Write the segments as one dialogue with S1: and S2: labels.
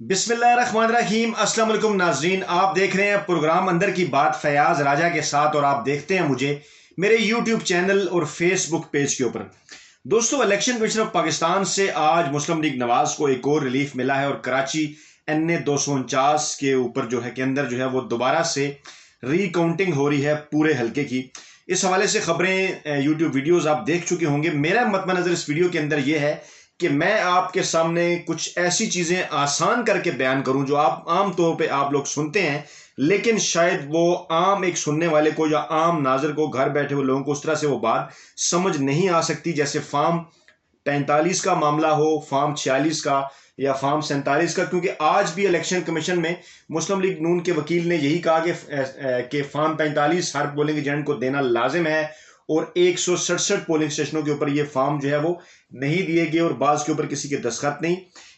S1: बिस्मिल्लाहिर्रहमानिर्रहीम। अस्सलाम वालेकुम नाजरीन, आप देख रहे हैं प्रोग्राम अंदर की बात फैयाज राजा के साथ और आप देखते हैं मुझे मेरे यूट्यूब चैनल और फेसबुक पेज के ऊपर। दोस्तों, इलेक्शन कमीशन ऑफ पाकिस्तान से आज मुस्लिम लीग नवाज को एक और रिलीफ मिला है और कराची NA 249 के ऊपर जो है के अंदर जो है वो दोबारा से रिकाउंटिंग हो रही है पूरे हल्के की। इस हवाले से खबरें यूट्यूब वीडियोस आप देख चुके होंगे। मेरा मतनजर इस वीडियो के अंदर यह है कि मैं आपके सामने कुछ ऐसी चीजें आसान करके बयान करूं जो आप आम तौर पे आप लोग सुनते हैं, लेकिन शायद वो आम एक सुनने वाले को या आम नाजर को, घर बैठे हुए लोगों को उस तरह से वो बात समझ नहीं आ सकती। जैसे फार्म 45 का मामला हो, फार्म 46 का या फार्म 47 का, क्योंकि आज भी इलेक्शन कमीशन में मुस्लिम लीग नून के वकील ने यही कहा कि फार्म 45 हर पोलिंग एजेंट को देना लाजिम है और 167 पोलिंग स्टेशनों के ऊपर ये फार्म जो है वो नहीं दिए गए और बाज के ऊपर किसी के दस्तखत नहीं।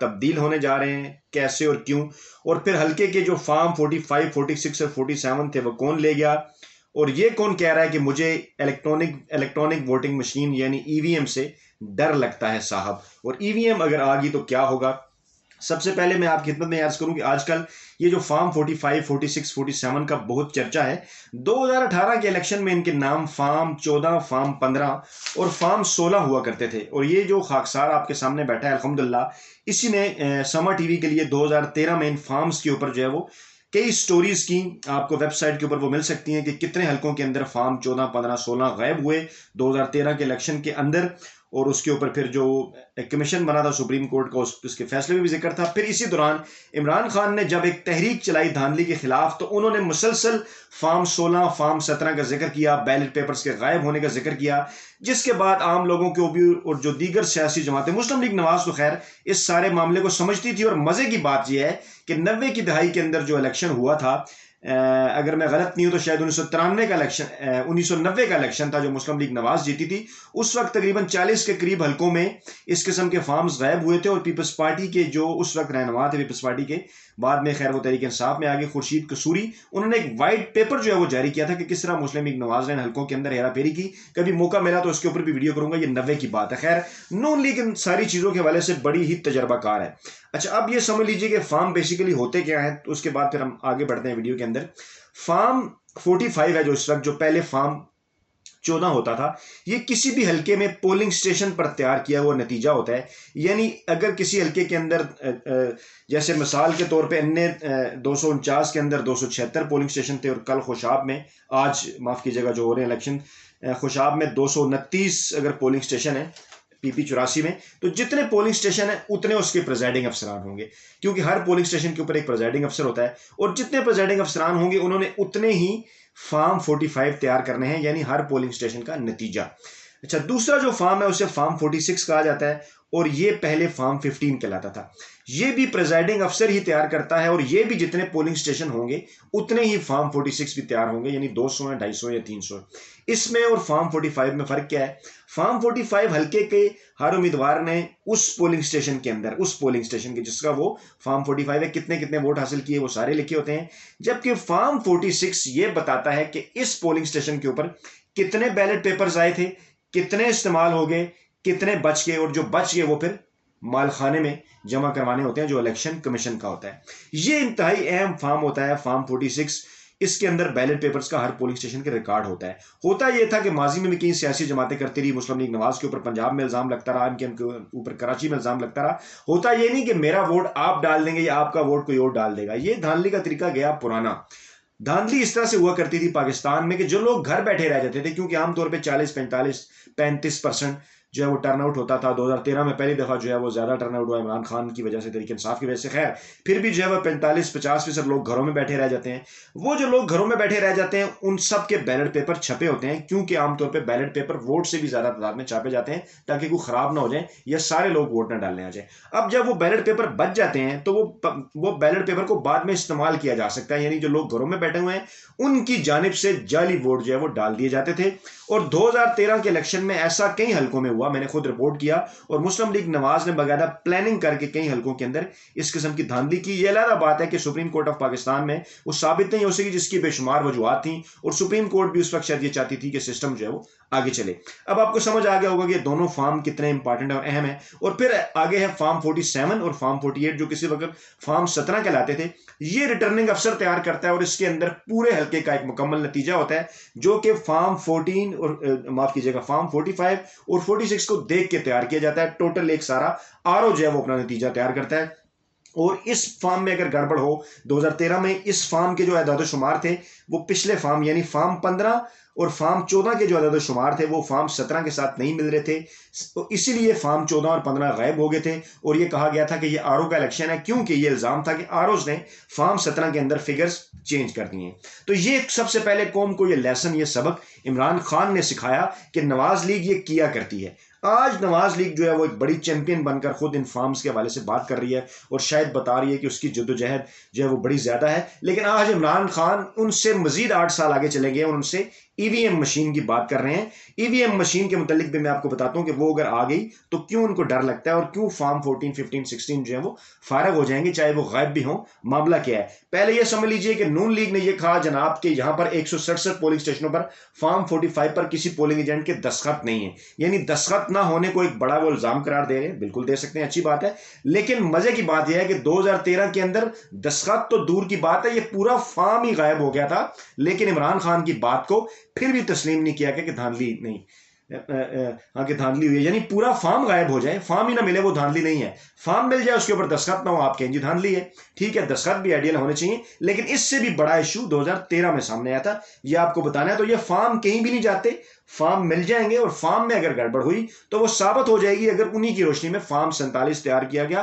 S1: तब्दील होने जा रहे हैं, कैसे और क्यों, और फिर हल्के के जो फार्म 45, 46 और 47 थे वो कौन ले गया, और ये कौन कह रहा है कि मुझे इलेक्ट्रॉनिक वोटिंग मशीन यानी EVM से डर लगता है साहब, और EVM अगर आ गई तो क्या होगा। सबसे पहले मैं आपकी खिदमत में अर्ज करूं कि आजकल ये जो फार्म 45, 46, 47 का बहुत चर्चा है। 2018 के इलेक्शन में इनके नाम फार्म 14, फार्म 15 और फार्म 16 हुआ करते थे, और ये जो खाकसार आपके सामने बैठा है अल्हम्दुलिल्लाह, इसी ने समा टीवी के लिए 2013 में इन फार्म्स के ऊपर जो है वो कई स्टोरीज की आपको वेबसाइट के ऊपर वो मिल सकती हैं कि कितने हलकों के अंदर फार्म 14, 15, 16 गायब हुए 2013 के इलेक्शन के अंदर, और उसके ऊपर फिर जो कमीशन बना था सुप्रीम कोर्ट का उसके फैसले में भी जिक्र था। फिर इसी दौरान इमरान खान ने जब एक तहरीक चलाई धांधली के खिलाफ, तो उन्होंने मुसलसल फार्म 16, फार्म 17 का जिक्र किया, बैलेट पेपर्स के गायब होने का जिक्र किया, जिसके बाद आम लोगों को भी और जो दीगर सियासी जमातें, मुस्लिम लीग नवाज तो खैर इस सारे मामले को समझती थी। और मजे की बात यह है कि 90 की दहाई के अंदर जो इलेक्शन हुआ था, अगर मैं गलत नहीं हूं तो शायद 1993 का इलेक्शन 1990 का इलेक्शन था जो मुस्लिम लीग नवाज जीती थी। उस वक्त तकरीबन 40 के करीब हलकों में इस किस्म के फार्म्स गायब हुए थे, और पीपल्स पार्टी के जो उस वक्त रहनुमा थे पीपल्स पार्टी के, बाद में खैर वो तहरीक इंसाफ में आगे खुर्शीद कसूरी, उन्होंने एक वाइट पेपर जो है वो जारी किया था कि किस तरह मुस्लिम लीग नवाज ने हलकों के अंदर हेरा फेरी की। कभी मौका मिला तो उसके ऊपर भी वीडियो करूंगा, ये 90 की बात है। खैर नून लीग इन सारी चीजों के हवाले से बड़ी ही तजर्बाकार है। अच्छा, अब ये समझ लीजिए कि फार्म बेसिकली होते क्या है, तो उसके बाद फिर हम आगे बढ़ते हैं वीडियो के अंदर। फार्म 45 है जो इस वक्त, जो पहले फार्म 14 होता था, ये किसी भी हलके में पोलिंग स्टेशन पर तैयार किया हुआ नतीजा होता है। यानी अगर किसी हलके के अंदर जैसे मिसाल के तौर पे NA 249 के अंदर 276 पोलिंग स्टेशन थे, और कल खुशाब में, आज माफ कीजिएगा जो हो रहे हैं इलेक्शन, खुशाब में 229 अगर पोलिंग स्टेशन है PP 84 में, तो जितने पोलिंग स्टेशन है उतने उसके प्रेजाइडिंग अफसरान होंगे, क्योंकि हर पोलिंग स्टेशन के ऊपर एक प्रेजाइडिंग अफसर होता है, और जितने प्रेजाइडिंग अफसरान होंगे उन्होंने उतने ही फार्म 45 तैयार करने हैं, यानी हर पोलिंग स्टेशन का नतीजा। अच्छा, दूसरा जो फार्म है उसे फार्म 46 कहा जाता है, और ये पहले फार्म 15 कहलाता था। ये भी प्रेजाइडिंग अफसर ही तैयार करता है, और ये भी जितने पोलिंग स्टेशन होंगे उतने ही फार्म 46 भी तैयार होंगे, यानी 200 है, 250 या 300। इसमें और फार्म 45 में फर्क क्या है? फार्म 45 हल्के के हर उम्मीदवार ने उस पोलिंग स्टेशन के अंदर, उस पोलिंग स्टेशन के जिसका वो फार्म 45 है, कितने कितने वोट हासिल किए वो सारे लिखे होते हैं, जबकि फार्म 46 ये बताता है कि इस पोलिंग स्टेशन के ऊपर कितने बैलेट पेपर्स आए थे, कितने इस्तेमाल हो गए, कितने बच गए, और जो बच गए वो फिर मालखाने में जमा करवाने होते हैं जो इलेक्शन कमीशन का होता है। ये इंतहाई अहम फार्म होता है फार्म 46। इसके अंदर बैलेट पेपर्स का हर पोलिंग स्टेशन के रिकॉर्ड होता है। होता यह था कि माजी में भी कई सियासी जमातें करती रही, मुस्लिम लीग नवाज के ऊपर पंजाब में इल्जाम लगता रहा, इनके ऊपर कराची में इल्जाम लगता रहा। होता यह नहीं कि मेरा वोट आप डाल देंगे या आपका वोट कोई और डाल देगा, ये धांधली का तरीका गया पुराना। धांधली इस तरह से हुआ करती थी पाकिस्तान में कि जो लोग घर बैठे रह जाते थे, क्योंकि आमतौर पर 40, 45, 35% जो है वो टर्नआउट होता था। 2013 में पहली दफा जो है वो ज्यादा टर्नआउट हुआ इमरान खान की वजह से, तहरीक इंसाफ की वजह से। खैर फिर भी जो है वो 45-50% लोग घरों में बैठे रह जाते हैं। वो जो लोग घरों में बैठे रह जाते हैं उन सब के बैलेट पेपर छपे होते हैं, क्योंकि आमतौर पर बैलेट पेपर वोट से भी ज्यादा तादाद में छापे जाते हैं ताकि कोई खराब ना हो जाए या सारे लोग वोट ना डालने आ जाए। अब जब वो बैलेट पेपर बच जाते हैं तो वो बैलेट पेपर को बाद में इस्तेमाल किया जा सकता है, यानी जो लोग घरों में बैठे हुए हैं उनकी जानिब से जाली वोट जो है वो डाल दिए जाते थे। और 2013 के इलेक्शन में ऐसा कई हलकों में हुआ, मैंने खुद रिपोर्ट किया, और मुस्लिम लीग नवाज ने बाकायदा प्लानिंग करके कई हलकों के अंदर इस किस्म की धांधली की। यह अलग बात है कि सुप्रीम कोर्ट ऑफ पाकिस्तान में वो साबित नहीं हो सकी, जिसकी बेशुमार वजूहत थी, और सुप्रीम कोर्ट भी उस वक्त शायद ये चाहती थी कि सिस्टम जो है वो आगे चले। अब आपको समझ आ गया होगा कि दोनों फार्म कितने इंपॉर्टेंट और अहम है। और फिर आगे है फार्म 47 और फार्म 48 जो किसी वक्त फार्म 17 कहलाते थे। ये रिटर्निंग अफसर तैयार करता है और इसके अंदर पूरे हल्के का एक मुकम्मल नतीजा होता है जो कि फार्म 14 और माफ कीजिएगा फार्म 45 और 46 को देख के तैयार किया जाता है। टोटल एक सारा आरओ जो है वो अपना नतीजा तैयार करता है। और इस फार्म में अगर गड़बड़ हो 2013 में इस फार्म के जो अदाद शुमार थे वो पिछले फार्म यानी फार्म 15 और फार्म 14 के जो अदाद शुमार थे वो फार्म 17 के साथ नहीं मिल रहे थे, तो इसीलिए फार्म 14 और 15 गायब हो गए थे। और ये कहा गया था कि ये आरओ का इलेक्शन है, क्योंकि ये इल्जाम था कि आरओज ने फार्म 17 के अंदर फिगर्स चेंज कर दिए। तो ये सबसे पहले कौम को ये लेसन, ये सबक इमरान खान ने सिखाया कि नवाज लीग ये किया करती है। आज नवाज लीग जो है वो एक बड़ी चैंपियन बनकर खुद इन फार्म्स के हवाले से बात कर रही है और शायद बता रही है कि उसकी जद्दोजहद जो है वो बड़ी ज्यादा है। लेकिन आज इमरान खान उनसे मजीद 8 साल आगे चले गए और उनसे ईवीएम मशीन की बात कर रहे हैं। ईवीएम मशीन के मुतालिक भी मैं आपको बताता हूं कि वो अगर आ गई तो क्यों उनको डर लगता है और क्यों फार्म 14, 15, 16 जो है वो फारग हो जाएंगे, चाहे वो गायब भी हो। मामला क्या है, पहले ये समझ लीजिए कि नून लीग ने यह कहा जनाब कि यहां पर 167 पोलिंग स्टेशनों पर फार्म 45 पर किसी पोलिंग एजेंट के दस्तखत नहीं है, यानी दस्तखत ना होने को एक बड़ा वो इल्जाम करार दे रहे हैं। बिल्कुल दे सकते हैं, अच्छी बात है। लेकिन मजे की बात यह है कि 2013 के अंदर दस्तखत तो दूर की बात है, ये पूरा फार्म ही गायब हो गया था। लेकिन इमरान खान की बात को फिर भी तस्लीम नहीं किया गया कि धांधली नहीं, हाँ कि धांधली हुई है, यानी पूरा फार्म गायब हो जाए, फार्म ही ना मिले, वो धांधली नहीं है। फार्म मिल जाए उसके ऊपर दस्तखत ना हो, आप कहेंगे धांधली है। ठीक है, दस्तखत भी आइडियल होने चाहिए, लेकिन इससे भी बड़ा इशू 2013 में सामने आया था, ये आपको बताना है। तो ये फार्म कहीं भी नहीं जाते, फार्म मिल जाएंगे और फार्म में अगर गड़बड़ हुई तो वो साबित हो जाएगी। अगर उन्हीं की रोशनी में फार्म 47 तैयार किया गया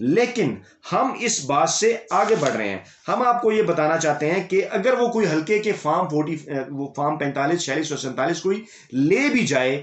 S1: लेकिन हम इस बात से आगे बढ़ रहे हैं, हम आपको ये बताना चाहते हैं कि अगर वो कोई हल्के के फार्म 45, 46 और 47 कोई ले भी जाए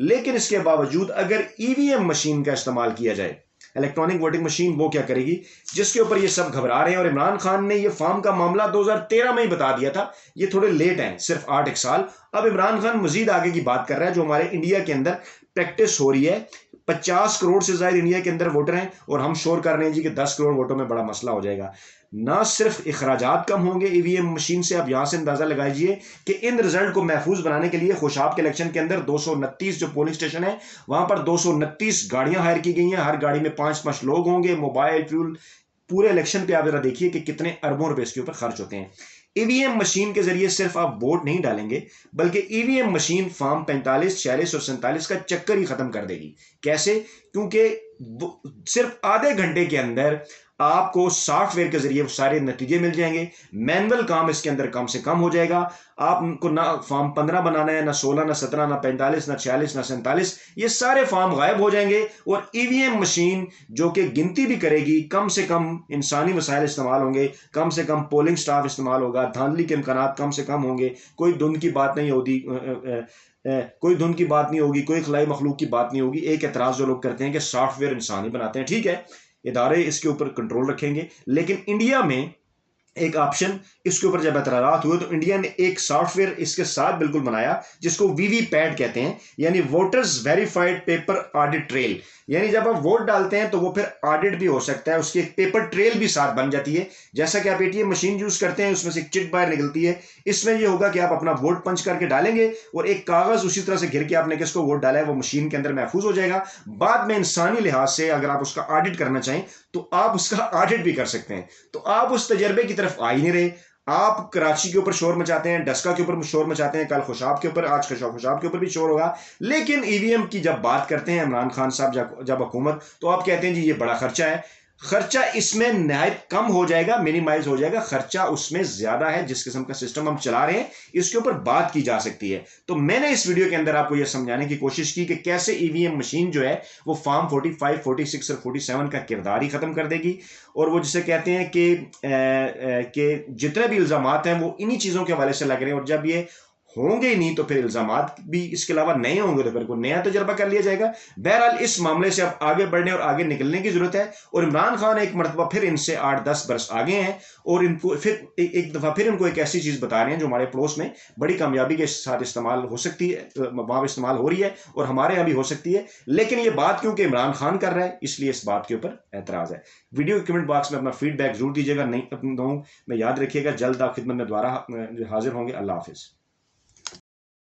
S1: लेकिन इसके बावजूद अगर ईवीएम मशीन का इस्तेमाल किया जाए, इलेक्ट्रॉनिक वोटिंग मशीन, वो क्या करेगी, जिसके ऊपर ये सब घबरा रहे हैं। और इमरान खान ने ये फार्म का मामला 2013 में ही बता दिया था, ये थोड़े लेट हैं, सिर्फ 8 साल। अब इमरान खान मजीद आगे की बात कर रहा है जो हमारे इंडिया के अंदर प्रैक्टिस हो रही है। 50 करोड़ से ज्यादा इंडिया के अंदर वोटर हैं और हम शोर कर रहे हैं जी कि 10 करोड़ वोटों में बड़ा मसला हो जाएगा। ना सिर्फ इखराजात कम होंगे ईवीएम मशीन से, आप यहां से अंदाजा लगाइए कि इन रिजल्ट को महफूज बनाने के लिए खुशाब के इलेक्शन के अंदर 229 जो पोलिंग स्टेशन है वहां पर 229 गाड़ियां हायर की गई हैं। हर गाड़ी में 5-5 लोग होंगे, मोबाइल, फ्यूल। पूरे इलेक्शन पे आप जरा देखिए कि कितने अरबों रुपए इसके ऊपर खर्च होते हैं। ईवीएम मशीन के जरिए सिर्फ आप वोट नहीं डालेंगे, बल्कि ईवीएम मशीन फार्म 45, 46 और 47 का चक्कर ही खत्म कर देगी। कैसे? क्योंकि सिर्फ आधे घंटे के अंदर आपको सॉफ्टवेयर के जरिए सारे नतीजे मिल जाएंगे। मैनुअल काम इसके अंदर कम से कम हो जाएगा। आपको ना फार्म 15 बनाना है, ना 16, ना 17, ना 45, ना 46, ना 47, ये सारे फार्म गायब हो जाएंगे। और ईवीएम मशीन जो कि गिनती भी करेगी, कम से कम इंसानी वसाइल इस्तेमाल होंगे, कम से कम पोलिंग स्टाफ इस्तेमाल होगा, धांधली के इम्कान कम से कम होंगे, कोई धुंध की बात नहीं होगी, कोई खलाई मखलूक की बात नहीं होगी। एक एतराज जो लोग करते हैं कि सॉफ्टवेयर इंसान ही बनाते हैं, ठीक है, इदारे इसके ऊपर कंट्रोल रखेंगे। लेकिन इंडिया में एक ऑप्शन इसके ऊपर जब एतराज़ात हुए तो इंडिया ने एक सॉफ्टवेयर इसके साथ बिल्कुल बनाया जिसको वीवीपैट कहते हैं, यानी voters verified paper audit trail. यानी जब आप वोट डालते हैं तो वो फिर ऑडिट भी हो सकता है, उसकी एक पेपर ट्रेल भी साथ बन जाती है। जैसा कि आप एटीएम मशीन यूज करते हैं, उसमें से एक चिट बाहर निकलती है, इसमें ये होगा कि आप अपना वोट पंच करके डालेंगे और एक कागज उसी तरह से घिर के आपने किसको वोट डाला है वो मशीन के अंदर महफूज हो जाएगा। बाद में इंसानी लिहाज से अगर आप उसका ऑडिट करना चाहें तो आप उसका ऑडिट भी कर सकते हैं। तो आप उस तजर्बे की तरफ आ ही नहीं रहे। आप कराची के ऊपर शोर मचाते हैं, डस्का के ऊपर शोर मचाते हैं, कल खुशाब के ऊपर, आज खुशाब के ऊपर भी शोर होगा। लेकिन ईवीएम की जब बात करते हैं इमरान खान साहब जब हुकूमत, तो आप कहते हैं जी ये बड़ा खर्चा है। खर्चा इसमें निहायत कम हो जाएगा, मिनिमाइज हो जाएगा। खर्चा उसमें ज्यादा है, जिस किस्म का सिस्टम हम चला रहे हैं इसके ऊपर बात की जा सकती है। तो मैंने इस वीडियो के अंदर आपको यह समझाने की कोशिश की कि कैसे ईवीएम मशीन जो है वो फार्म 45, 46 और 47 का किरदार ही खत्म कर देगी। और वो जिसे कहते हैं कि जितने भी इल्जामात हैं वो इन्हीं चीजों के हवाले से लग रहे हैं। और जब ये होंगे ही नहीं तो फिर इल्जामात भी इसके अलावा नए होंगे तो फिर कोई नया तजर्बा कर लिया जाएगा। बहरहाल इस मामले से अब आगे बढ़ने और आगे निकलने की जरूरत है, और इमरान खान एक मरतबा फिर इनसे 8-10 बरस आगे हैं, और इनको फिर एक दफ़ा फिर इनको एक ऐसी चीज़ बता रहे हैं जो हमारे पड़ोस में बड़ी कामयाबी के साथ इस्तेमाल हो सकती है, वहाँ पर इस्तेमाल हो रही है और हमारे यहाँ भी हो सकती है, लेकिन ये बात क्योंकि इमरान खान कर रहा है इसलिए इस बात के ऊपर एतराज़ है। वीडियो के कमेंट बॉक्स में अपना फीडबैक जरूर दीजिएगा, नहीं मैं याद रखिएगा, जल्द आप खिदमत में दोबारा हाजिर होंगे। अल्लाह हाफिज़।